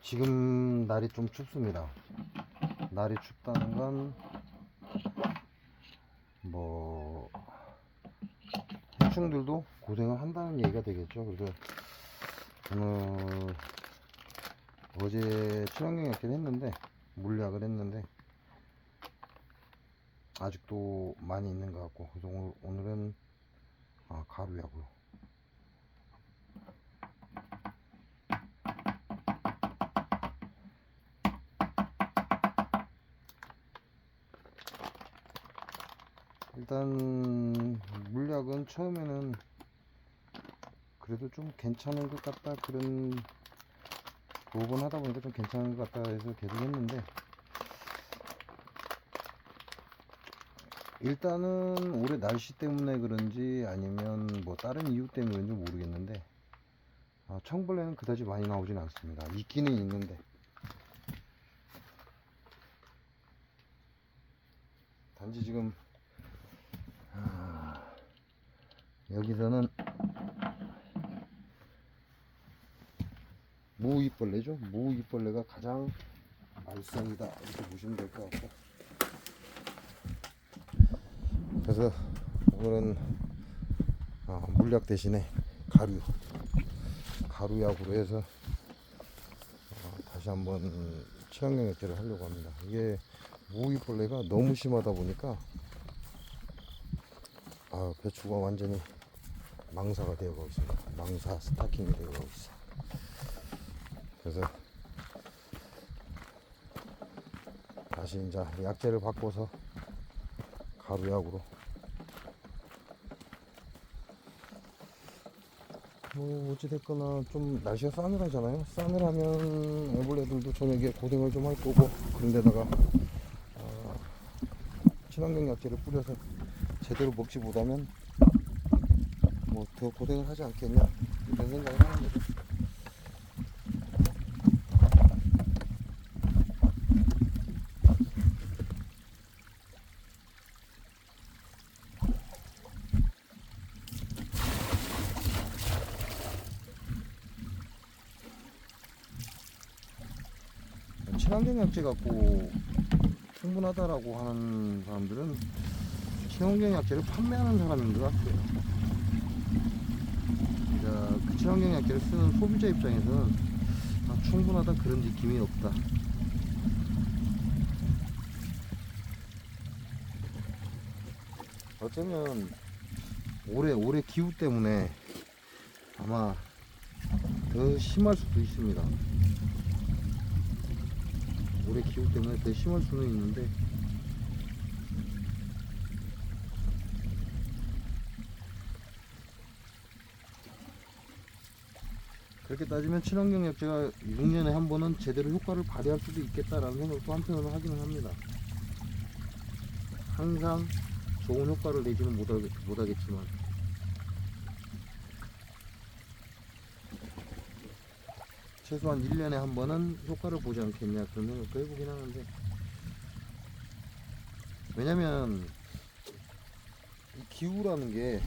지금 날이 좀 춥습니다. 날이 춥다는 건 뭐 해충들도 고생을 한다는 얘기가 되겠죠. 그래서 오늘 어제 친환경 약제를 했는데, 물약을 했는데 아직도 많이 있는 것 같고, 그래서 오늘은 가루약으로. 일단 물약은 처음에는 그래도 좀 괜찮은 것 같다, 그런 5번 하다 보니까 좀 괜찮은 것 같다 해서 계속 했는데, 일단은 올해 날씨 때문에 그런지 아니면 뭐 다른 이유 때문에 그런지 모르겠는데 청벌레는 그다지 많이 나오진 않습니다. 있기는 있는데, 단지 지금 여기서는 무이벌레죠. 무이벌레가 가장 말썽이다, 이렇게 보시면 될 것 같고, 그래서 오늘은 물약 대신에 가루약으로 해서 다시 한번 친환경 약제를 하려고 합니다. 이게 무이벌레가 너무 심하다 보니까 배추가 완전히 망사가 되어가고 있습니다. 망사 스타킹이 되어가고 있어. 그래서 다시 이제 약제를 바꿔서 가루약으로, 뭐 어찌됐거나 좀 날씨가 싸늘하잖아요. 싸늘하면 애벌레들도 저녁에 고생을 좀 할 거고, 그런데다가 친환경 약제를 뿌려서 제대로 먹지 못하면 뭐 더 고생을 하지 않겠냐, 이런 생각을 하는 거죠. 친환경 약제 갖고 충분하다라고 하는 사람들은 친환경 약제를 판매하는 사람인 것 같아요. 그러니까 그 친환경 약제를 쓰는 소비자 입장에서는 충분하다, 그런 느낌이 없다. 어쩌면 올해 기후 때문에 아마 더 심할 수도 있습니다. 올해 기후 때문에 더 심할 수는 있는데, 그렇게 따지면 친환경 약제가 6년에 한 번은 제대로 효과를 발휘할 수도 있겠다라는 생각도 한편으로 하기는 합니다. 항상 좋은 효과를 내지는 못하겠지만, 최소한 1년에 한 번은 효과를 보지 않겠냐, 그런 생각도 해보긴 하는데, 왜냐면 이 기후라는 게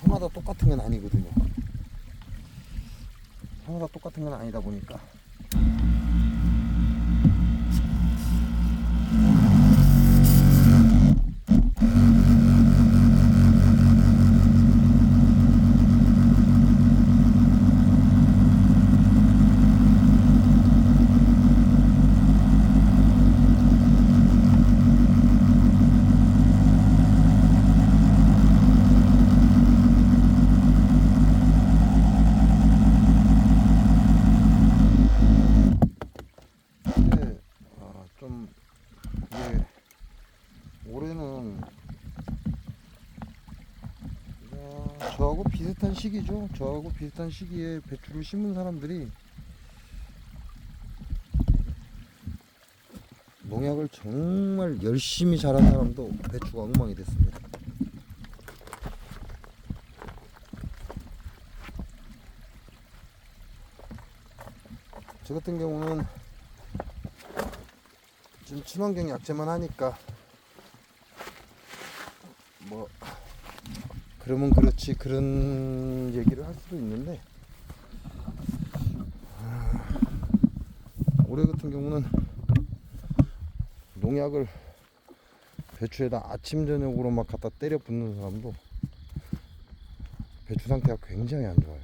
해마다 똑같은 건 아니거든요. 해마다 똑같은 건 아니다 보니까 좀 이게 올해는 저하고 비슷한 시기죠. 저하고 비슷한 시기에 배추를 심은 사람들이 농약을 정말 열심히 잘한 사람도 배추가 엉망이 됐습니다. 저 같은 경우는 지금 친환경 약제만 하니까 뭐 그러면 그렇지, 그런 얘기를 할 수도 있는데, 올해 같은 경우는 농약을 배추에다 아침 저녁으로 막 갖다 때려 붓는 사람도 배추 상태가 굉장히 안 좋아요.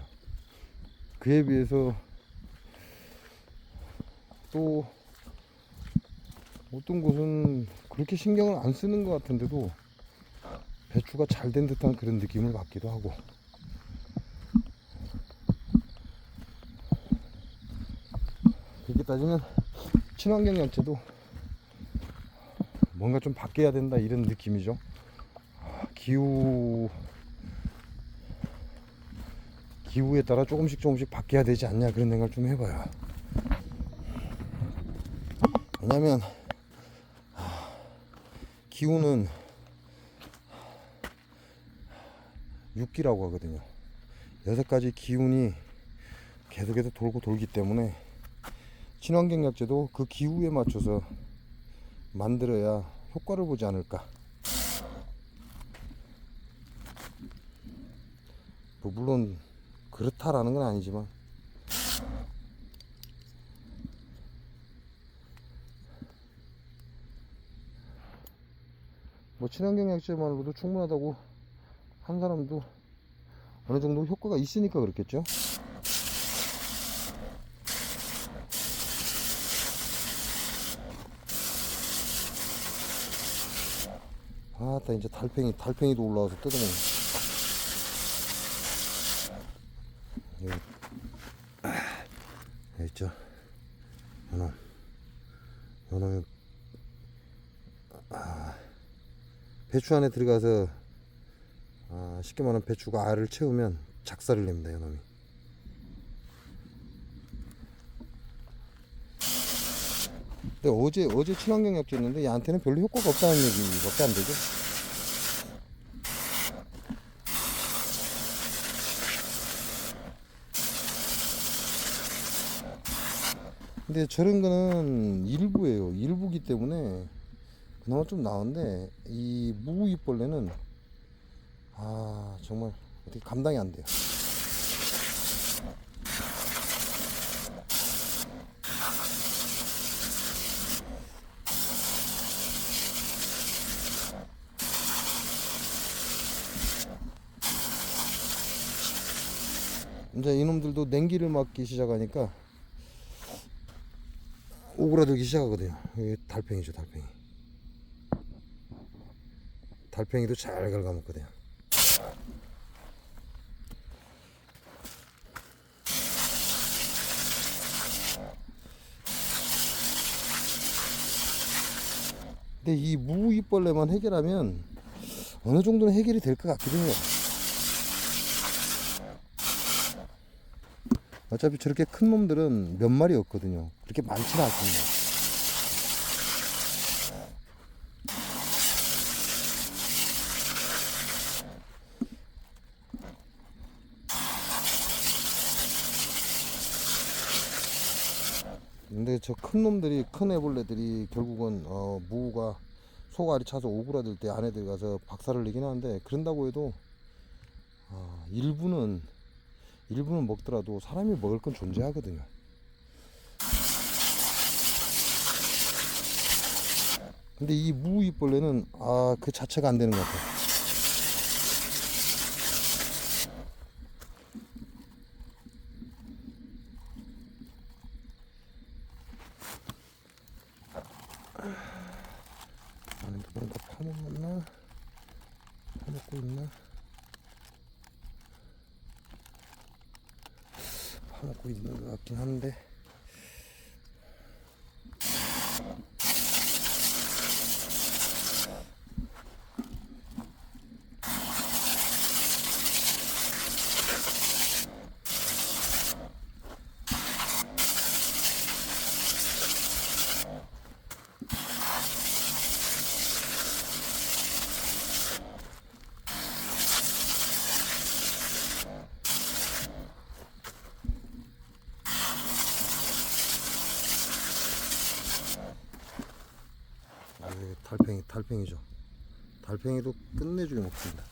그에 비해서 또 어떤 곳은 그렇게 신경을 안 쓰는 것 같은데도 배추가 잘 된 듯한 그런 느낌을 받기도 하고, 그렇게 따지면 친환경 야채도 뭔가 좀 바뀌어야 된다 이런 느낌이죠. 기후에 따라 조금씩 바뀌어야 되지 않냐 그런 생각을 좀 해봐요. 왜냐면 기후는 6기라고 하거든요. 6가지 기운이 계속해서 돌고 돌기 때문에 친환경 약재도 그 기후에 맞춰서 만들어야 효과를 보지 않을까. 뭐 물론 그렇다라는 건 아니지만 뭐 친환경 약재만으로도 충분하다고 한 사람도 어느 정도 효과가 있으니까 그렇겠죠. 아따 이제 달팽이도 올라와서 뜯어먹네. 여기 있죠. 요놈이 배추 안에 들어가서 쉽게 말하면 배추가 알을 채우면 작살을 냅니다. 요놈이. 근데 어제 친환경 약재였는데 얘한테는 별로 효과가 없다는 얘기밖에 안 되죠. 근데 저런 거는 일부예요. 일부기 때문에 그나마 좀 나은데 이 무이벌레는 정말 어떻게 감당이 안 돼요. 이제 이놈들도 냉기를 맞기 시작하니까 오그라들기 시작하거든요. 이게 달팽이죠, 달팽이. 달팽이도 잘 갉아먹거든요. 근데 이 무이벌레만 해결하면 어느 정도는 해결이 될 것 같기도 해요. 어차피 저렇게 큰 놈들은 몇 마리 없거든요. 그렇게 많지는 않습니다. 근데 저 큰 놈들이, 큰 애벌레들이 결국은 무가 속알이 차서 오그라들 때 안에 들어가서 박살을 내긴 하는데, 그런다고 해도 일부는 먹더라도 사람이 먹을 건 존재하거든요. 근데 이 무이벌레는 그 자체가 안 되는 것 같아요. 안에 누군가 파먹었나? 파먹고 있나? 파먹고 있는 것 같긴 한데, 달팽이죠. 달팽이도 끝내주게 먹습니다.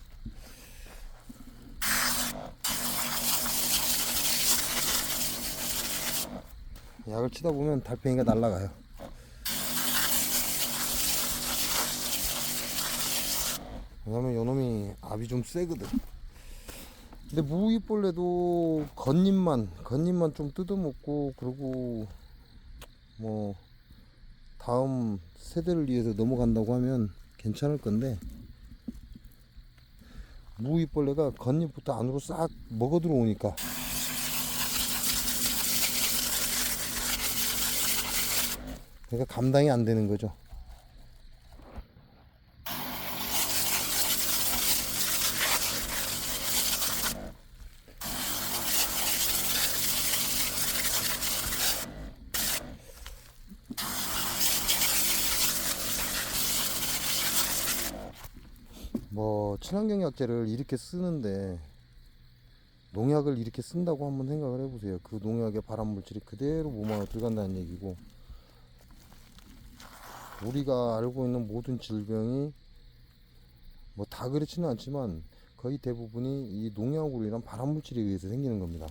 약을 치다 보면 달팽이가 날아가요. 왜냐면 요놈이 압이 좀 세거든. 근데 무잎벌레도 겉잎만 좀 뜯어먹고, 그리고 뭐 다음 세대를 위해서 넘어간다고 하면 괜찮을 건데, 무잎벌레가 겉잎부터 안으로 싹 먹어 들어오니까 그러니까 감당이 안 되는 거죠. 뭐 친환경약제를 이렇게 쓰는데 농약을 이렇게 쓴다고 한번 생각을 해보세요. 그 농약의 발암물질이 그대로 몸 안에 들어간다는 얘기고, 우리가 알고 있는 모든 질병이 뭐 다 그렇지는 않지만 거의 대부분이 이 농약으로 인한 발암물질에 의해서 생기는 겁니다.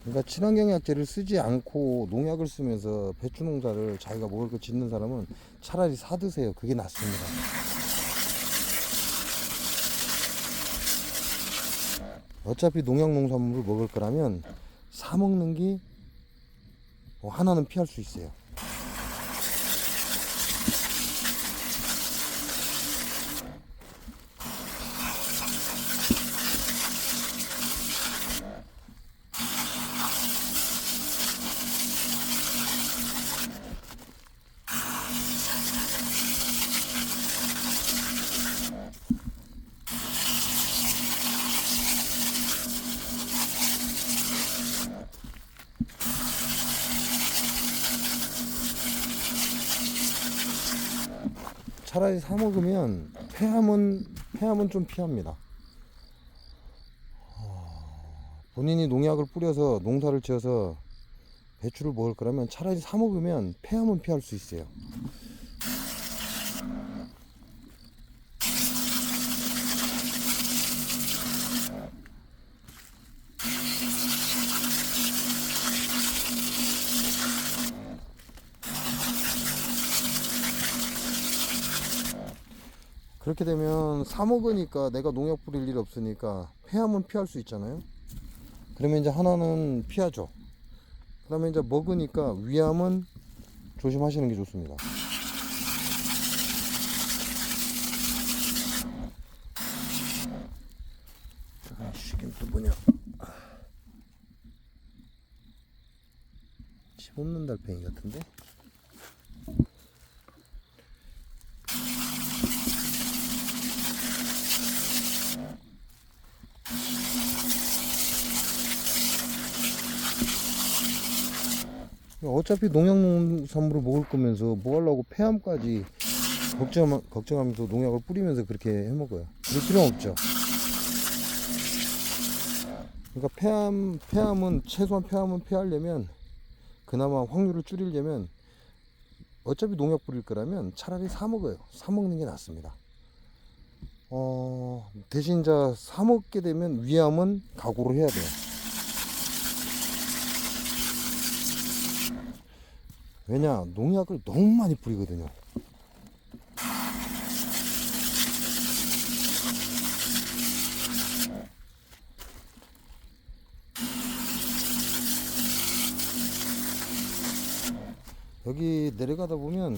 그러니까 친환경약제를 쓰지 않고 농약을 쓰면서 배추 농사를 자기가 먹을 거 짓는 사람은 차라리 사 드세요. 그게 낫습니다. 어차피 농약 농산물을 먹을 거라면 사 먹는 게 하나는 피할 수 있어요. 차라리 사 먹으면 폐암은 좀 피합니다. 본인이 농약을 뿌려서 농사를 지어서 배추를 먹을 거라면 차라리 사 먹으면 폐암은 피할 수 있어요. 그렇게 되면 사 먹으니까 내가 농약 뿌릴 일 없으니까 폐암은 피할 수 있잖아요. 그러면 이제 하나는 피하죠. 그 다음에 이제 먹으니까 위암은 조심하시는 게 좋습니다. 이게 또 뭐냐, 집없는 달팽이 같은데. 어차피 농약 농산물을 먹을 거면서 뭐 하려고 폐암까지 걱정하면서 농약을 뿌리면서 그렇게 해 먹어요. 그럴 필요 없죠. 그러니까 폐암은 최소한 폐암은 피하려면, 그나마 확률을 줄이려면 어차피 농약 뿌릴 거라면 차라리 사 먹어요. 사 먹는 게 낫습니다. 대신 이제 사 먹게 되면 위암은 각오를 해야 돼요. 왜냐, 농약을 너무 많이 뿌리거든요. 여기 내려가다 보면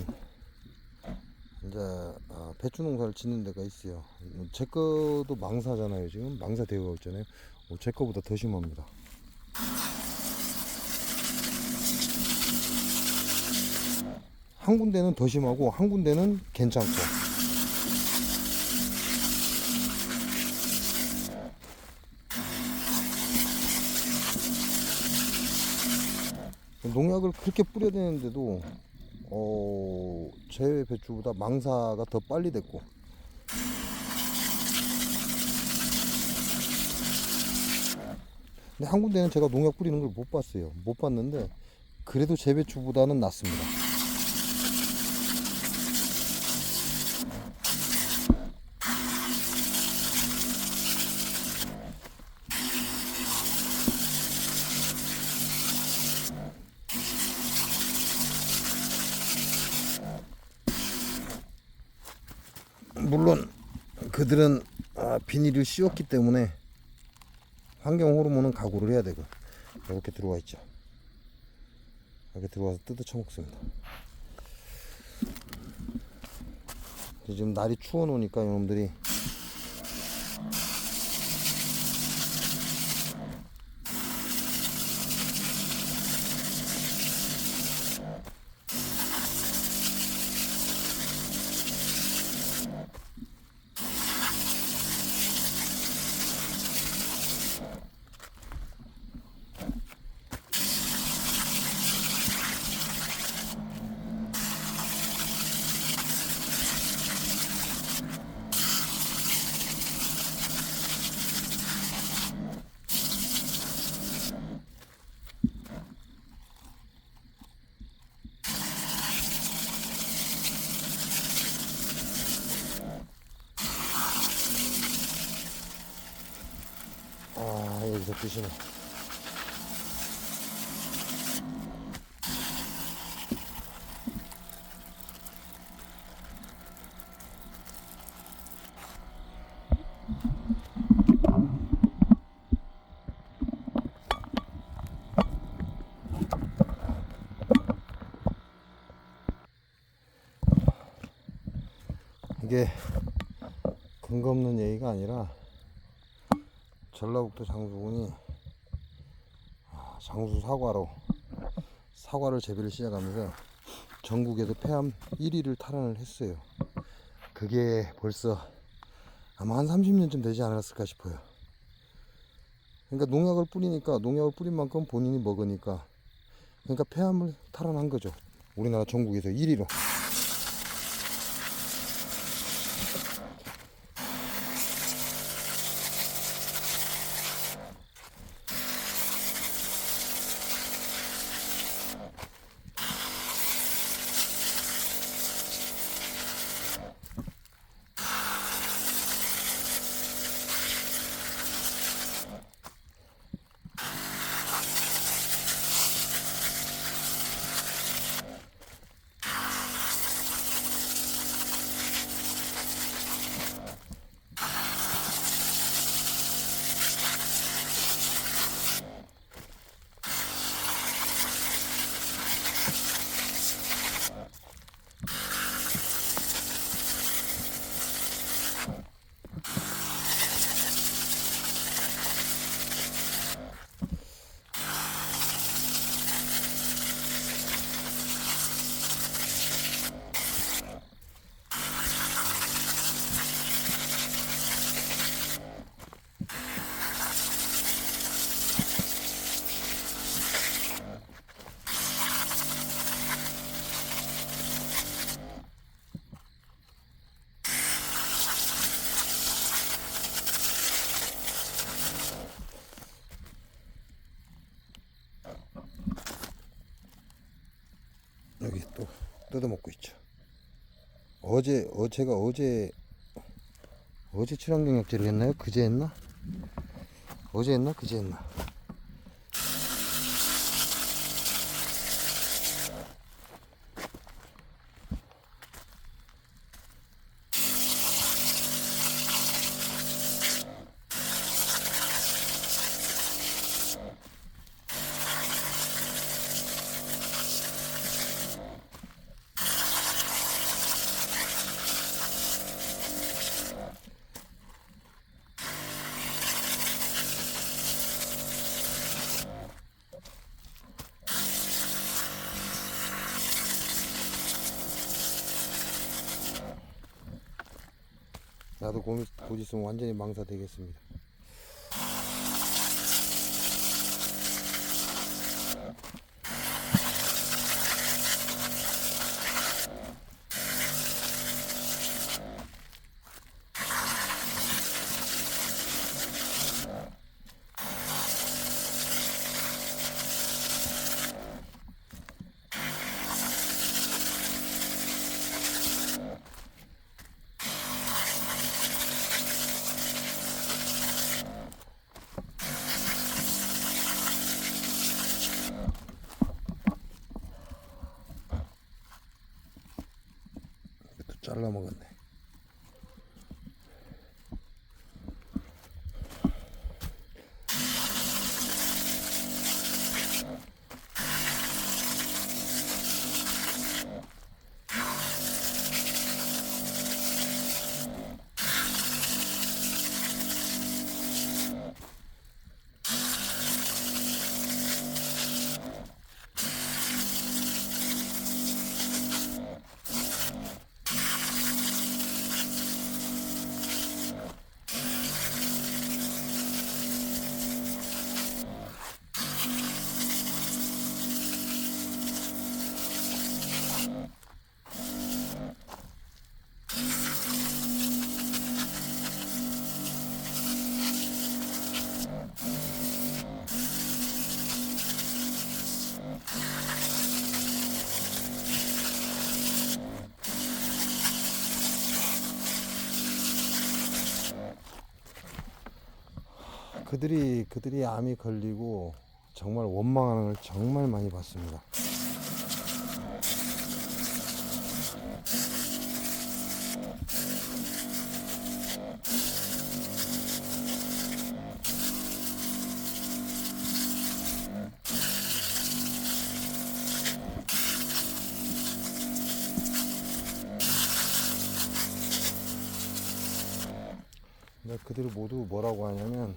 이제 배추 농사를 짓는 데가 있어요. 제 거도 망사잖아요. 지금 망사 되어 있잖아요. 제 거보다 더 심합니다. 한 군데는 더 심하고 한 군데는 괜찮고. 농약을 그렇게 뿌려야 되는데도 제 배추보다 망사가 더 빨리 됐고, 근데 한 군데는 제가 농약 뿌리는 걸 못 봤어요. 못 봤는데 그래도 제 배추보다는 낫습니다. 물론 그들은 비닐을 씌웠기 때문에 환경 호르몬은 각오를 해야 되고, 이렇게 들어와 있죠. 이렇게 들어와서 뜯어 쳐먹습니다. 지금 날이 추워 놓으니까 이놈들이 여기서 드시네. 이게 근거 없는 얘기가 아니라 전라북도 장수군이 장수 사과를 재배를 시작하면서 전국에서 폐암 1위를 탈환을 했어요. 그게 벌써 아마 한 30년쯤 되지 않았을까 싶어요. 그러니까 농약을 뿌리니까, 농약을 뿌린 만큼 본인이 먹으니까, 그러니까 폐암을 탈환한 거죠. 우리나라 전국에서 1위로. 여기 또 뜯어먹고 있죠. 제가 어제 출항경약제를 했나요? 그제 했나? 어제 했나? 그제 했나? 나도 곧 있으면 완전히 망사 되겠습니다. 잘라 먹었네. 그들이 암이 걸리고 정말 원망하는 걸 정말 많이 봤습니다. 근데 그들이 모두 뭐라고 하냐면,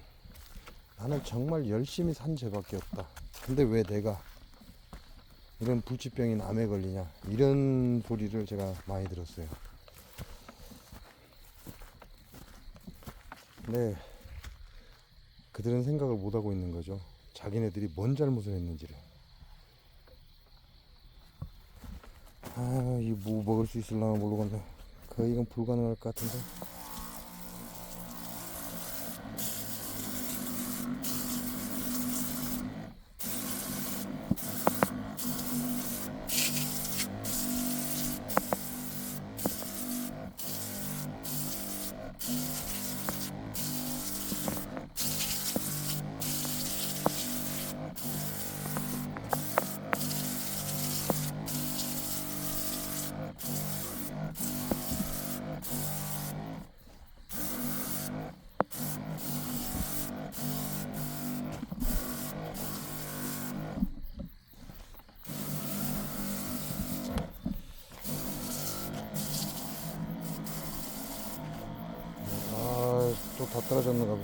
나는 정말 열심히 산 죄밖에 없다. 근데 왜 내가 이런 불치병인 암에 걸리냐, 이런 소리를 제가 많이 들었어요. 근데 그들은 생각을 못하고 있는 거죠. 자기네들이 뭔 잘못을 했는지를. 이 뭐 먹을 수 있을려나 모르겠네. 거의 이건 불가능할 것 같은데. 또 다 떨어졌는가 봐.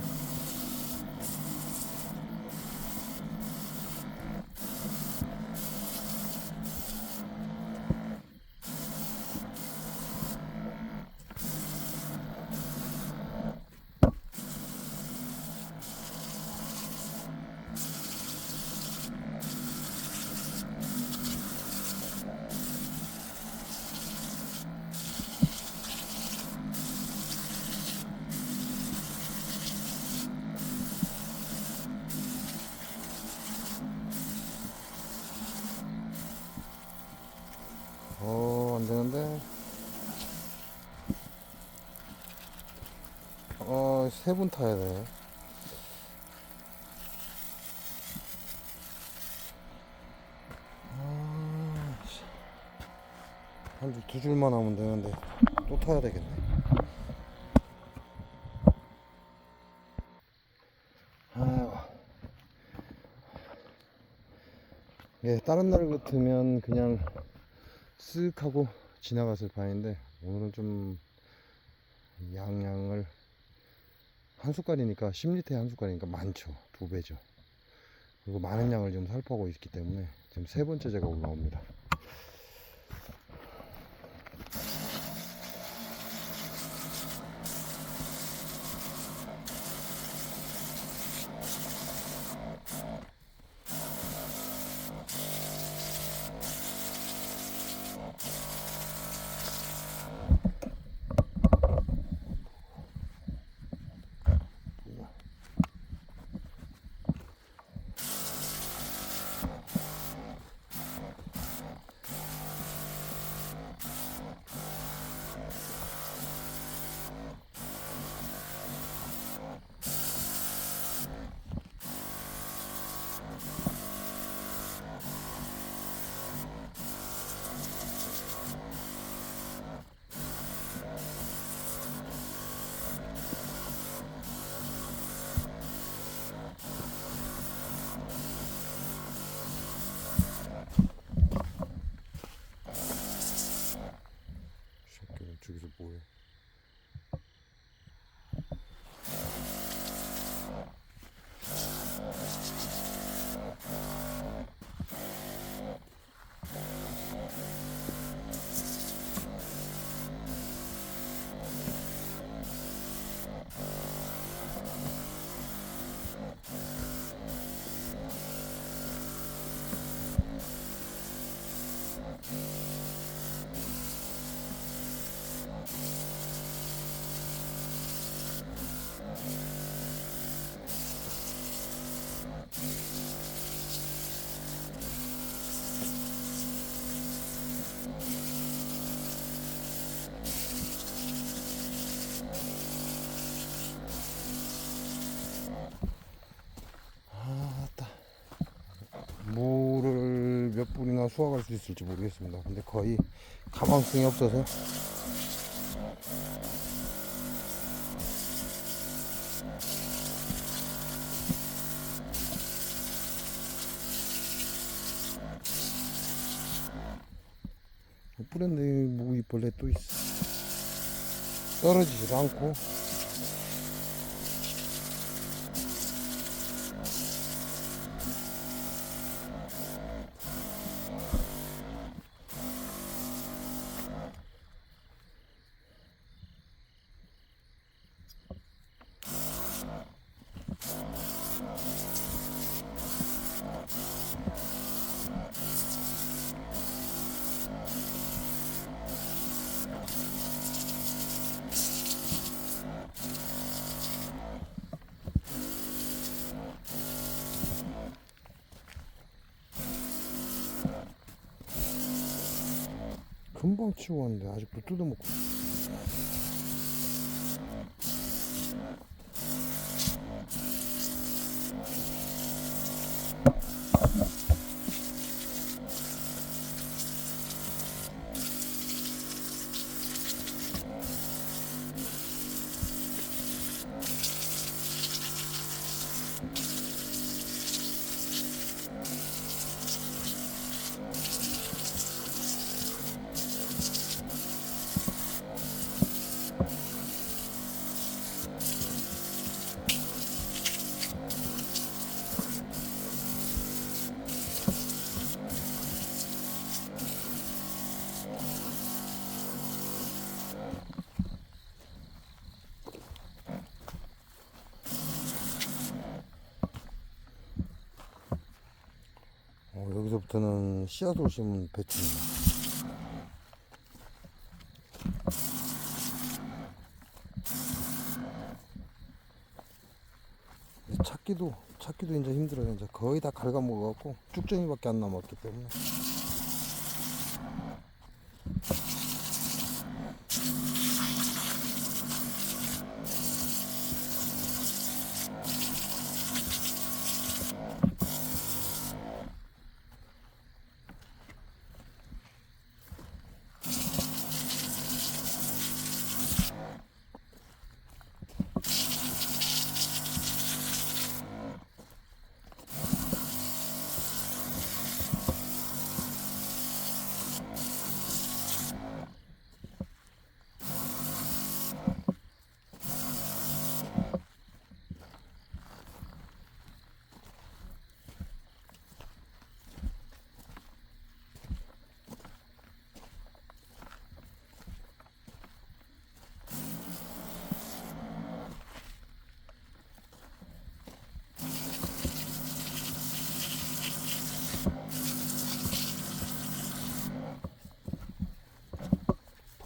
안 되는데. 세 분 타야 돼. 한 두 줄만 하면 되는데 또 타야 되겠네. 예, 다른 날 같으면 그냥 쓱 하고 지나갔을 판인데, 오늘은 좀 양을 한 숟갈이니까 10리터에 한 숟갈이니까 많죠. 2배죠. 그리고 많은 양을 지금 살포하고 있기 때문에 지금 세 번째 제가 올라옵니다. 저기서 뭐해? 물을 몇 분이나 수확할 수 있을지 모르겠습니다. 근데 거의 가망성이 없어서 뿌렸는데 모기벌레 또 있어. 떨어지지도 않고. 금방 치웠는데 아직도 뜯어먹고. 여기서부터는 씨앗을 심은 배추입니다. 찾기도 이제 힘들어요. 이제 거의 다 갉아먹어갖고 쭉정이밖에 안 남았기 때문에.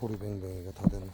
보리뱅뱅이가 다 됐네.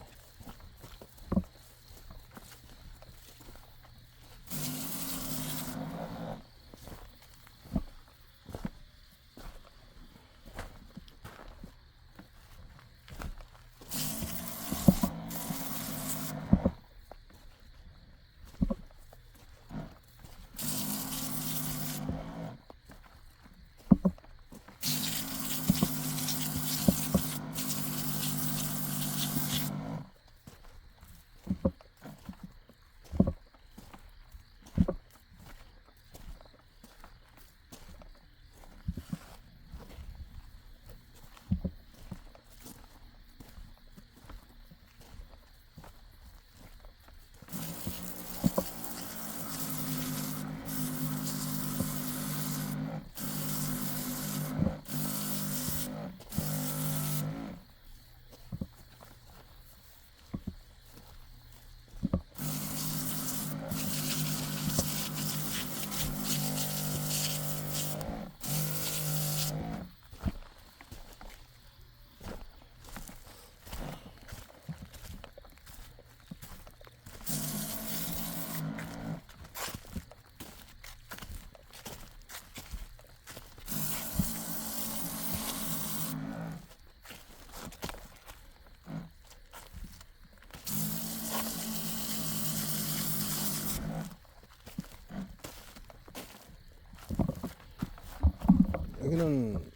여기는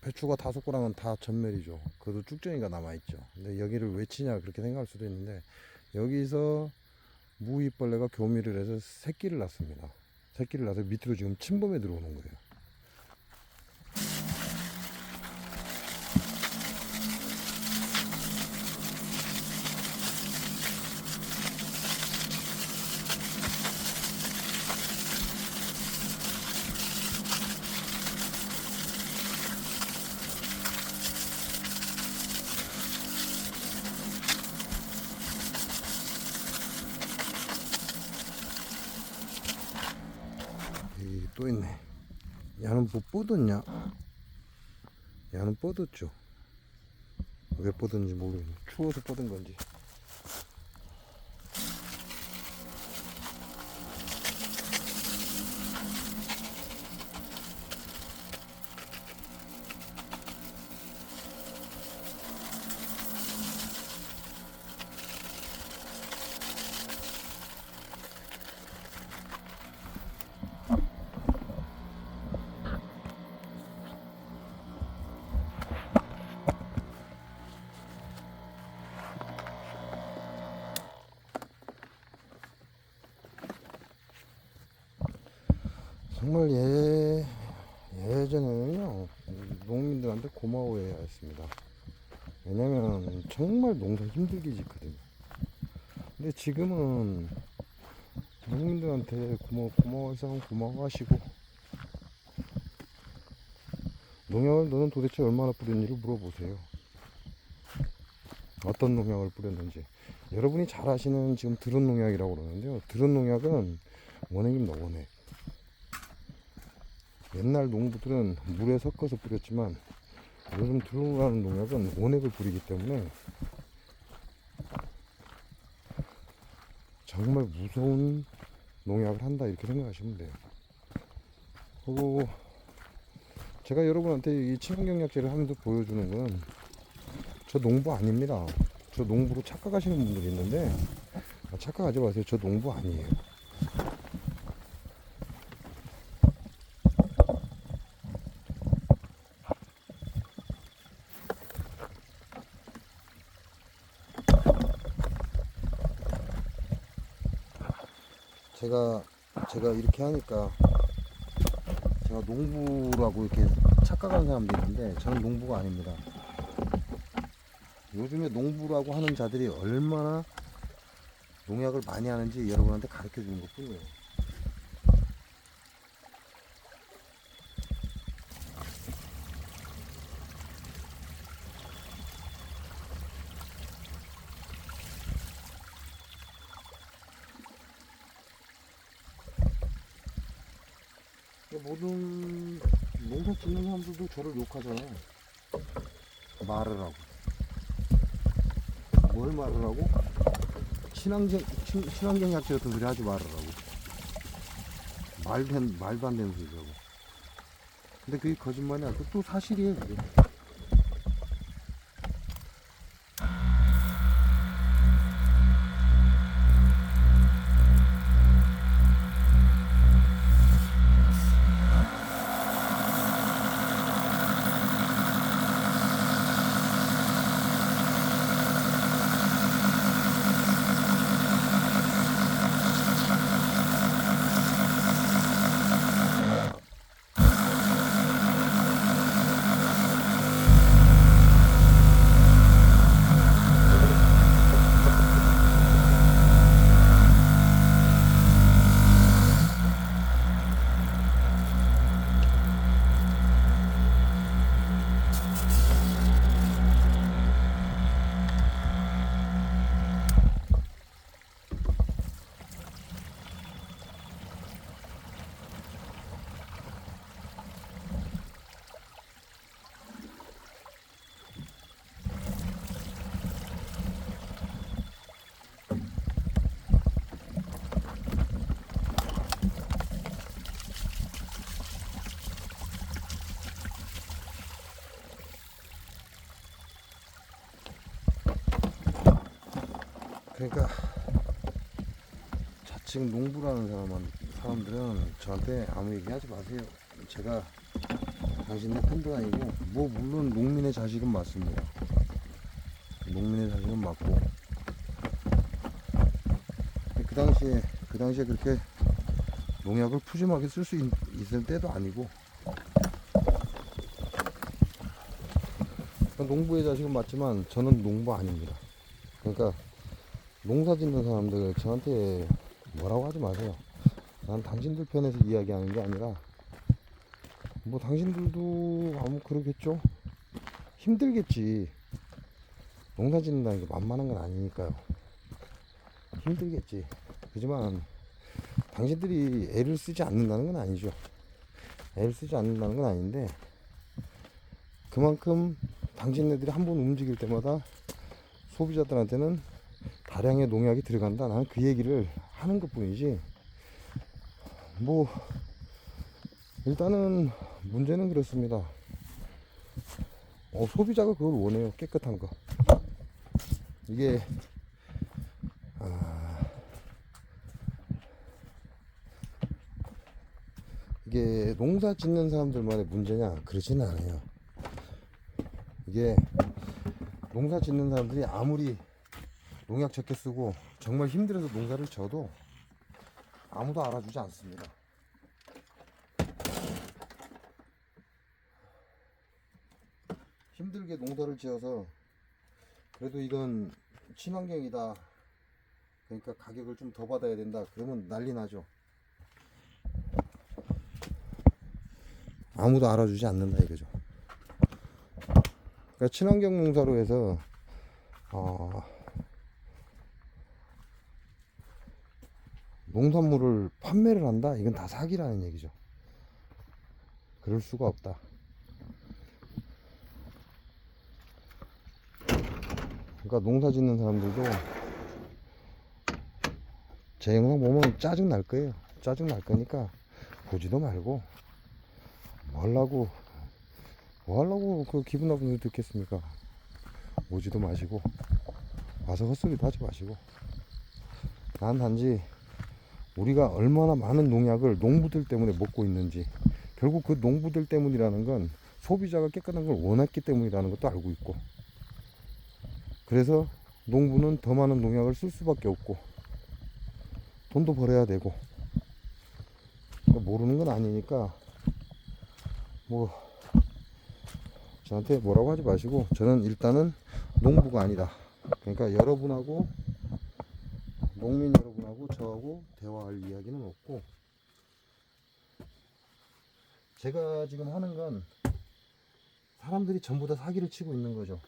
배추가 5고랑은 다 전멸이죠. 그래도 쭉정이가 남아있죠. 근데 여기를 왜 치냐 그렇게 생각할 수도 있는데, 여기서 무이벌레가 교미를 해서 새끼를 낳습니다. 새끼를 낳아서 밑으로 지금 침범해 들어오는 거예요. 또 있네. 야는 뭐 뻗었냐? 야는 뻗었죠. 왜 뻗었는지 모르겠네. 추워서 뻗은 건지. 정말 예전에는요, 농민들한테 고마워해야 했습니다. 왜냐면 정말 농사 힘들게 짓거든요. 근데 지금은 농민들한테 고마워해서 고마워하시고, 농약을 너는 도대체 얼마나 뿌렸는지를 물어보세요. 어떤 농약을 뿌렸는지. 여러분이 잘 아시는 지금 드론 농약이라고 그러는데요, 드론 농약은 원액입니다. 원액. 옛날 농부들은 물에 섞어서 뿌렸지만 요즘 드론이라는 농약은 원액을 뿌리기 때문에 정말 무서운 농약을 한다, 이렇게 생각하시면 돼요. 그리고 제가 여러분한테 이 친환경약제를 하면서 보여주는 건 저 농부 아닙니다. 저 농부로 착각하시는 분들이 있는데, 착각하지 마세요. 저 농부 아니에요. 제가 이렇게 하니까 제가 농부라고 이렇게 착각하는 사람도 있는데, 저는 농부가 아닙니다. 요즘에 농부라고 하는 자들이 얼마나 농약을 많이 하는지 여러분한테 가르쳐 주는 것 뿐이에요. 모든 농사 짓는 사람들도 저를 욕하잖아요. 말을 하고. 뭘 말을 하고? 친환경 약재 같은 소리 하지 말으라고. 말도 안 되는 소리라고. 근데 그게 거짓말이 아니고 또 사실이에요, 그게. 그러니까 자칭 농부라는 사람들은 저한테 아무 얘기 하지 마세요. 제가 당신네 편도 아니고 뭐 물론 농민의 자식은 맞습니다. 농민의 자식은 맞고 그 당시에 그렇게 농약을 푸짐하게 쓸 수 있을 때도 아니고 농부의 자식은 맞지만 저는 농부 아닙니다. 그러니까 농사 짓는 사람들 저한테 뭐라고 하지 마세요. 난 당신들 편에서 이야기하는 게 아니라 뭐 당신들도 아무 그러겠죠. 힘들겠지. 농사 짓는다는 게 만만한 건 아니니까요. 힘들겠지. 하지만 당신들이 애를 쓰지 않는다는 건 아니죠. 애를 쓰지 않는다는 건 아닌데 그만큼 당신네들이 한 번 움직일 때마다 소비자들한테는 다량의 농약이 들어간다. 나는 그 얘기를 하는 것 뿐이지. 뭐 일단은 문제는 그렇습니다. 소비자가 그걸 원해요. 깨끗한 거. 이게 이게 농사 짓는 사람들만의 문제냐? 그러진 않아요. 이게 농사 짓는 사람들이 아무리 농약 적게 쓰고 정말 힘들어서 농사를 져도 아무도 알아주지 않습니다. 힘들게 농사를 지어서 그래도 이건 친환경이다, 그러니까 가격을 좀 더 받아야 된다, 그러면 난리 나죠. 아무도 알아주지 않는다 이거죠. 그러니까 친환경 농사로 해서 농산물을 판매를 한다? 이건 다 사기라는 얘기죠. 그럴 수가 없다. 그러니까 농사 짓는 사람들도 제 영상 보면 짜증 날 거예요. 짜증 날 거니까 보지도 말고 뭐 하려고 그 기분 나쁜 소리 듣겠습니까? 오지도 마시고 와서 헛소리도 하지 마시고. 난 단지 우리가 얼마나 많은 농약을 농부들 때문에 먹고 있는지, 결국 그 농부들 때문이라는 건 소비자가 깨끗한 걸 원했기 때문이라는 것도 알고 있고, 그래서 농부는 더 많은 농약을 쓸 수밖에 없고 돈도 벌어야 되고, 그러니까 모르는 건 아니니까 뭐 저한테 뭐라고 하지 마시고, 저는 일단은 농부가 아니다. 그러니까 여러분하고, 농민 여러분하고 저하고 대화할 이야기는 없고, 제가 지금 하는 건 사람들이 전부 다 사기를 치고 있는 거죠.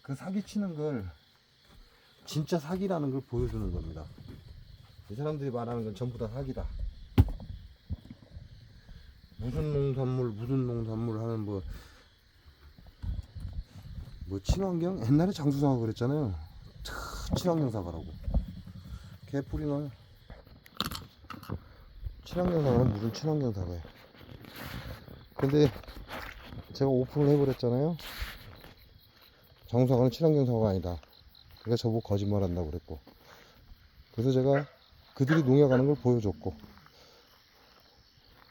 그 사기 치는 걸 진짜 사기라는 걸 보여주는 겁니다. 이 사람들이 말하는 건 전부 다 사기다. 무슨 농산물 하는 뭐 친환경? 옛날에 장수사가 그랬잖아요. 친환경 사과라고. 개뿔이나. 친환경 사과는 무슨 친환경 사과예요. 근데 제가 오픈을 해버렸잖아요. 장수사과는 친환경 사과가 아니다. 그러니까 저보고 거짓말 한다고 그랬고, 그래서 제가 그들이 농약하는 걸 보여줬고,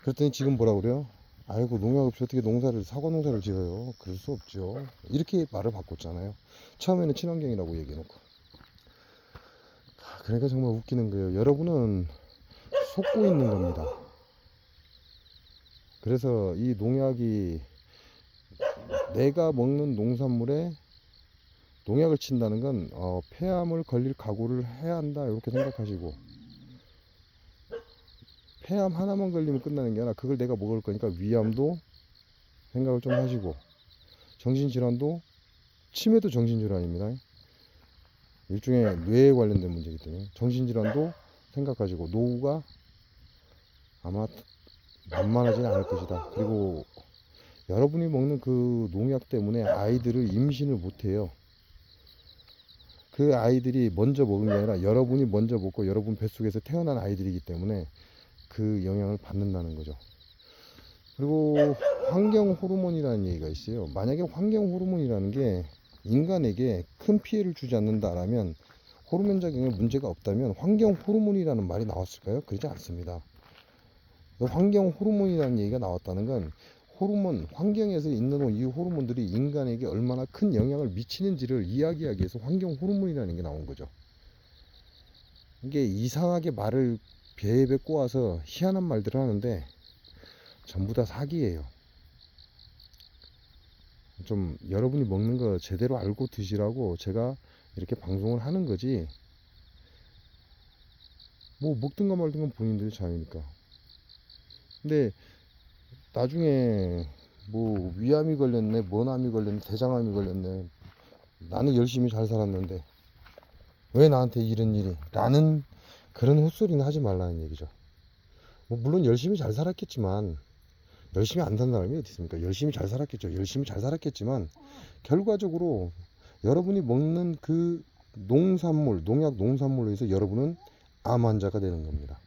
그랬더니 지금 뭐라 그래요? 아이고, 농약 없이 어떻게 사과 농사를 지어요? 그럴 수 없죠. 이렇게 말을 바꿨잖아요. 처음에는 친환경이라고 얘기해놓고. 그러니까 정말 웃기는 거예요. 여러분은 속고 있는 겁니다. 그래서 이 농약이 내가 먹는 농산물에 농약을 친다는 건 폐암을 걸릴 각오를 해야 한다, 이렇게 생각하시고, 폐암 하나만 걸리면 끝나는 게 아니라 그걸 내가 먹을 거니까 위암도 생각을 좀 하시고, 정신질환도, 치매도 정신질환입니다. 일종의 뇌에 관련된 문제이기 때문에 정신질환도 생각하시고, 노후가 아마 만만하지는 않을 것이다. 그리고 여러분이 먹는 그 농약 때문에 아이들을 임신을 못해요. 그 아이들이 먼저 먹은 게 아니라 여러분이 먼저 먹고 여러분 뱃속에서 태어난 아이들이기 때문에 그 영향을 받는다는 거죠. 그리고 환경 호르몬이라는 얘기가 있어요. 만약에 환경 호르몬이라는 게 인간에게 큰 피해를 주지 않는다라면, 호르몬 작용에 문제가 없다면 환경 호르몬이라는 말이 나왔을까요? 그러지 않습니다. 환경 호르몬이라는 얘기가 나왔다는 건 호르몬, 환경에서 있는 이 호르몬들이 인간에게 얼마나 큰 영향을 미치는지를 이야기하기 위해서 환경 호르몬이라는 게 나온 거죠. 이게 이상하게 말을 배에 꼬아서 희한한 말들을 하는데 전부 다 사기예요. 좀 여러분이 먹는 거 제대로 알고 드시라고 제가 이렇게 방송을 하는 거지, 뭐 먹든가 말든가 본인들의 자유니까. 근데 나중에 뭐 위암이 걸렸네, 뭔암이 걸렸네, 대장암이 걸렸네, 나는 열심히 잘 살았는데 왜 나한테 이런 일이, 라는 그런 헛소리는 하지 말라는 얘기죠. 뭐 물론 열심히 잘 살았겠지만, 열심히 안 산 사람이 어디 있습니까? 열심히 잘 살았겠죠. 열심히 잘 살았겠지만 결과적으로 여러분이 먹는 그 농산물, 농약 농산물로 해서 여러분은 암 환자가 되는 겁니다.